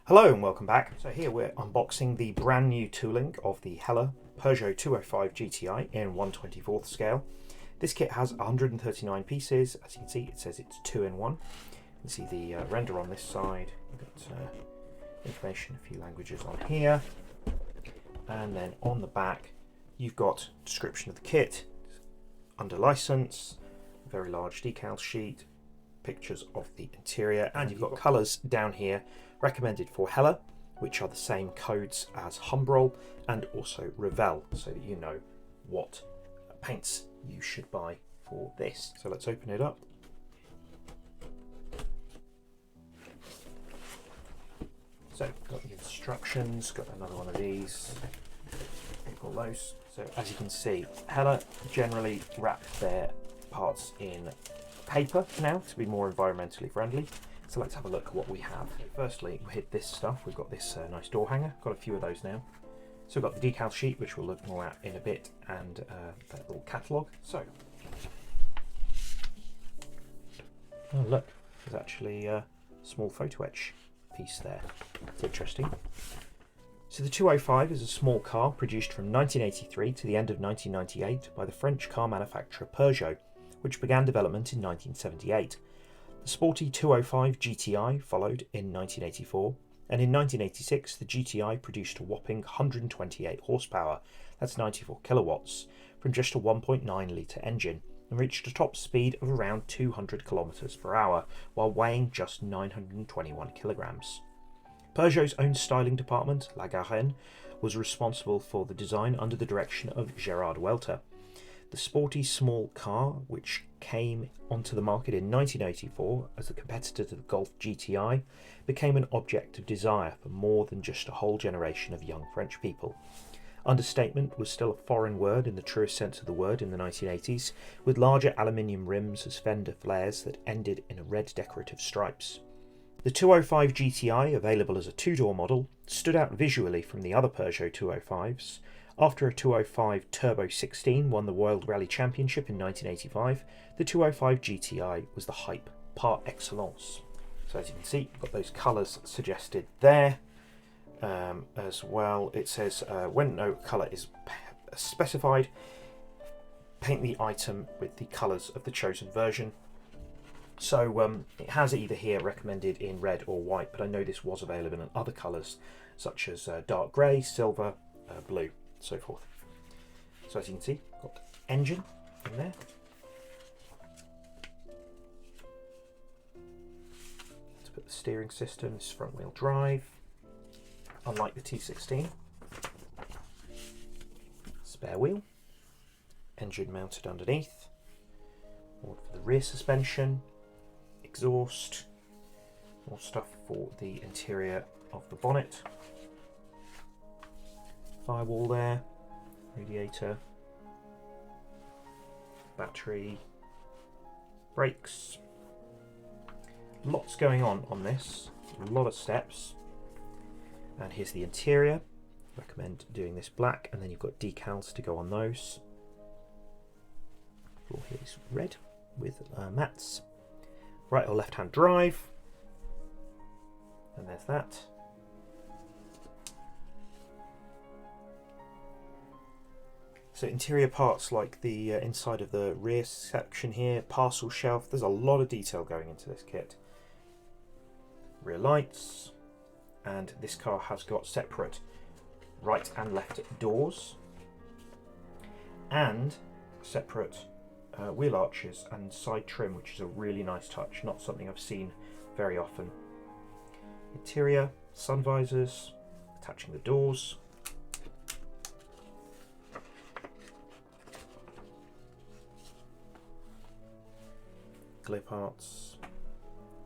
Hello and welcome back. So here we're unboxing the brand new tooling of the Hella Peugeot 205 GTI in 1/24th scale. This kit has 139 pieces. As you can see, it says it's 2 in 1. You can see the render on this side. We've got information, a few languages on here. And then on the back, you've got description of the kit, under license, a very large decal sheet, pictures of the interior, and you've got colours down here recommended for Hella, which are the same codes as Humbrol and also Revell, so that you know what paints you should buy for this. So let's open it up. So got the instructions, got another one of these, all those. So as you can see, Hella generally wrap their parts in paper now to be more environmentally friendly. So let's have a look at what we have. Firstly, we hit this stuff. We've got this nice door hanger. Got a few of those now. So we've got the decal sheet, which we'll look more at in a bit, and that little catalogue. So, oh look, there's actually a small photo etch piece there. It's interesting. So the 205 is a small car produced from 1983 to the end of 1998 by the French car manufacturer Peugeot, which began development in 1978. The sporty 205 GTI followed in 1984, and in 1986 the GTI produced a whopping 128 horsepower, that's 94 kilowatts, from just a 1.9 litre engine, and reached a top speed of around 200 kilometers per hour, while weighing just 921 kilograms. Peugeot's own styling department, La Garenne, was responsible for the design under the direction of Gerard Welter. The sporty small car, which came onto the market in 1984 as a competitor to the Golf GTI, became an object of desire for more than just a whole generation of young French people. Understatement was still a foreign word in the truest sense of the word in the 1980s, with larger aluminium rims as fender flares that ended in red decorative stripes. The 205 GTI, available as a two-door model, stood out visually from the other Peugeot 205s. After a 205 Turbo 16 won the World Rally Championship in 1985, the 205 GTI was the hype par excellence. So as you can see, you've got those colours suggested there. As well, it says when no colour is specified, paint the item with the colours of the chosen version. So it has either here recommended in red or white, but I know this was available in other colours such as dark grey, silver, blue, so forth. So as you can see, got engine in there. To put the steering system, this is front wheel drive, unlike the T16. Spare wheel, engine mounted underneath, more for the rear suspension, exhaust, more stuff for the interior of the bonnet. Firewall there, radiator, battery, brakes. Lots going on this, a lot of steps. And here's the interior. Recommend doing this black, and then you've got decals to go on those. Floor here is red with mats. Right or left hand drive, and there's that. So interior parts like the inside of the rear section here, parcel shelf, there's a lot of detail going into this kit. Rear lights, and this car has got separate right and left doors, and separate wheel arches and side trim, which is a really nice touch, not something I've seen very often. Interior, sun visors, attaching the doors. Glare parts.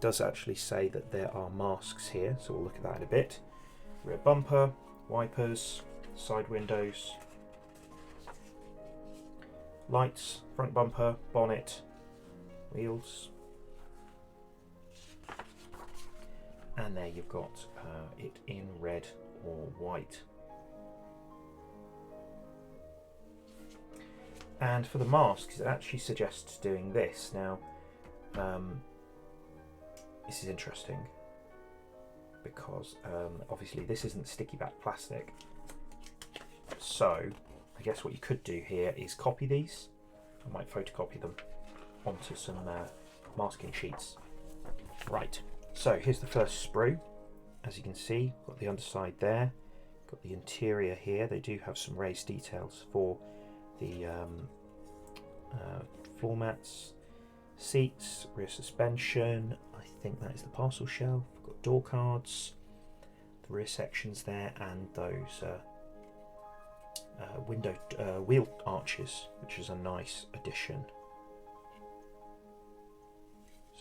Does actually say that there are masks here, so we'll look at that in a bit. Rear bumper, wipers, side windows, lights, front bumper, bonnet, wheels, and there you've got it in red or white. And for the masks, it actually suggests doing this. Now, this is interesting. because obviously this isn't sticky back plastic. So I guess what you could do here is copy these. I might photocopy them onto some masking sheets. Right, so here's the first sprue. As you can see, got the underside there, got the interior here. They do have some raised details for the floor mats, seats, rear suspension. I think that is the parcel shelf. We've got door cards, the rear sections there, and those window wheel arches, which is a nice addition.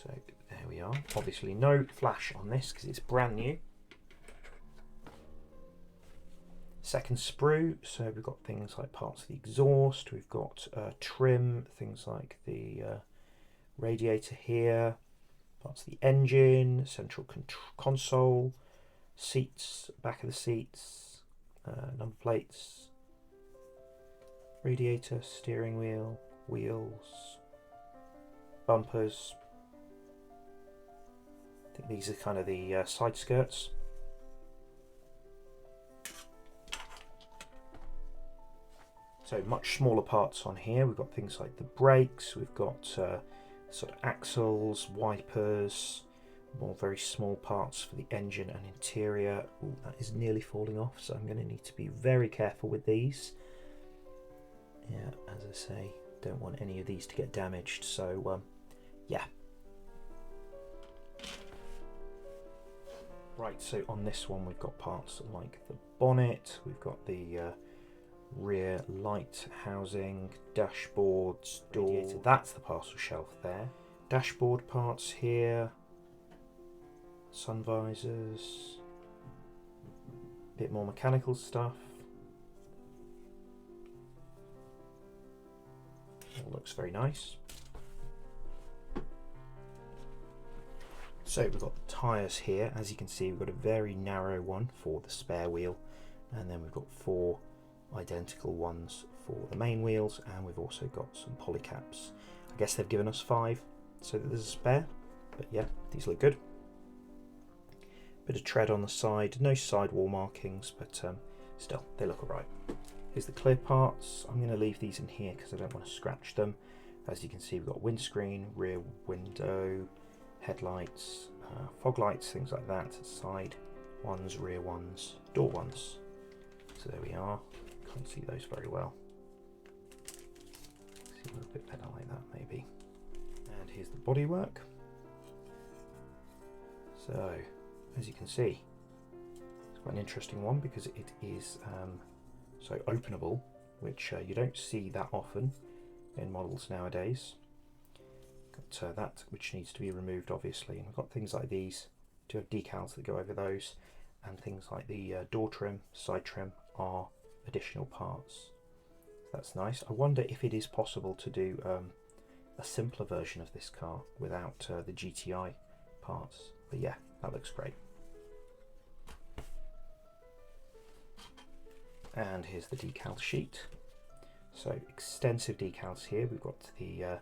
So there we are. Obviously no flash on this because it's brand new. Second sprue, so we've got things like parts of the exhaust, we've got trim, things like the radiator here, parts of the engine, central console, seats, back of the seats, number plates, radiator, steering wheel, wheels, bumpers. I think these are kind of the side skirts. So much smaller parts on here. We've got things like the brakes, we've got sort of axles, wipers, more very small parts for the engine and interior. Ooh, that is nearly falling off, so I'm going to need to be very careful with these. Yeah, as I say, don't want any of these to get damaged, so yeah. Right, so on this one we've got parts like the bonnet, we've got the rear light housing, dashboards, door. That's the parcel shelf there. Dashboard parts here, sun visors, a bit more mechanical stuff. All looks very nice. So we've got the tyres here. As you can see, we've got a very narrow one for the spare wheel, and then we've got 4 identical ones for the main wheels, and we've also got some polycaps. I guess they've given us 5 so that there's a spare, but yeah, these look good. Bit of tread on the side, no sidewall markings, but still they look alright. Here's the clear parts. I'm going to leave these in here because I don't want to scratch them. As you can see, we've got windscreen, rear window, headlights, fog lights, things like that, side ones, rear ones, door ones. So there we are. Can't see those very well. See a little bit better like that maybe. And here's the bodywork. So as you can see, it's quite an interesting one because it is so openable, which you don't see that often in models nowadays. Got that which needs to be removed obviously, and we've got things like these. Do have decals that go over those, and things like the door trim, side trim are additional parts. So that's nice. I wonder if it is possible to do a simpler version of this car without the GTI parts, but yeah, that looks great. And here's the decal sheet. So extensive decals here. We've got the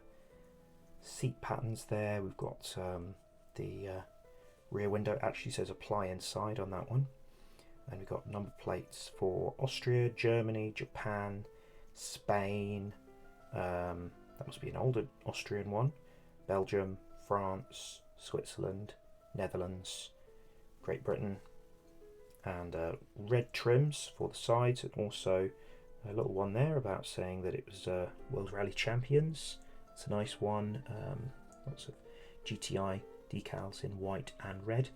seat patterns there. We've got the rear window actually says apply inside on that one. And we've got number plates for Austria, Germany, Japan, Spain, that must be an older Austrian one, Belgium, France, Switzerland, Netherlands, Great Britain, and red trims for the sides, and also a little one there about saying that it was World Rally Champions. It's a nice one. Lots of GTI decals in white and red.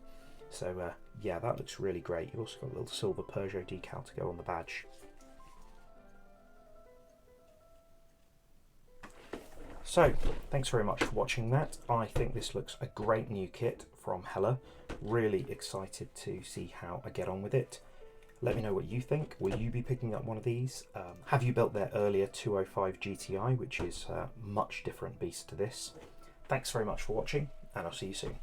So yeah, that looks really great. You've also got a little silver Peugeot decal to go on the badge. So thanks very much for watching that. I think this looks a great new kit from Hella. Really excited to see how I get on with it. Let me know what you think. Will you be picking up one of these? Have you built their earlier 205 GTI, which is a much different beast to this? Thanks very much for watching, and I'll see you soon.